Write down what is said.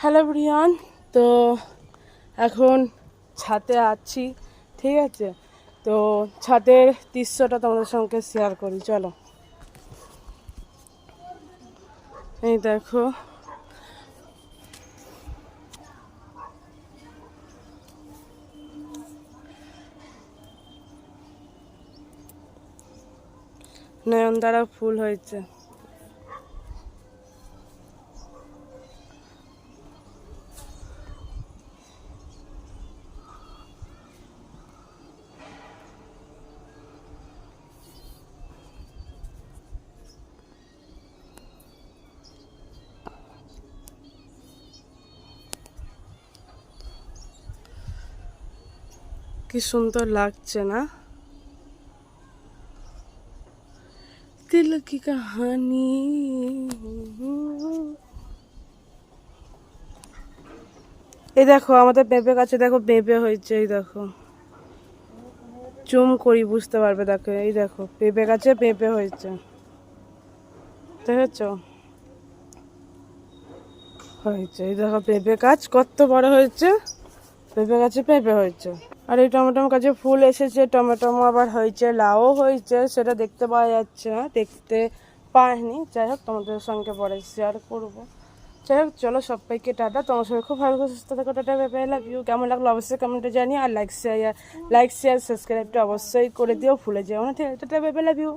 Hello Brian, তো এখন ছাদে আছি, ঠিক আছে? তো ছাদের দৃশ্যটা তোমাদের সঙ্গে শেয়ার করি, চলো। এই দেখো, নয়নতারা ফুল হয়েছে। কি সুন্দর লাগছে না? দিল কি কাহানি। এই দেখো আমাদের পেঁপে গাছে, দেখো পেঁপে হয়েছে, এই দেখো, জুম করি বুঝতে পারবে। দেখো, এই দেখো পেঁপে গাছে পেঁপে হয়েছে, দেখেছ? হয়েছে, এই দেখো পেঁপে গাছ কত বড় হয়েছে, পেঁপে গাছে পেঁপে হয়েছে। আর এই টমেটো গাছে ফুল এসেছে, টমেটো আবার হয়েছে, লাউ হয়েছে, সেটা দেখতে পাওয়া যাচ্ছে না, দেখতে পাইনি। যাই হোক, তোমাদের সঙ্গে পরে শেয়ার করবো। যাই হোক, চলো সবাইকে টাটা। তোমার সঙ্গে খুব ভালো সুস্থ থাকো, টাটা, বাই, লাভ ইউ। কেমন লাগলো অবশ্যই কমেন্টে জানিয়ে, আর লাইক শেয়ার সাবস্ক্রাইবটা অবশ্যই করে দিও, ভুলে যেও না, ঠিক আছে? Tata, bye, love you.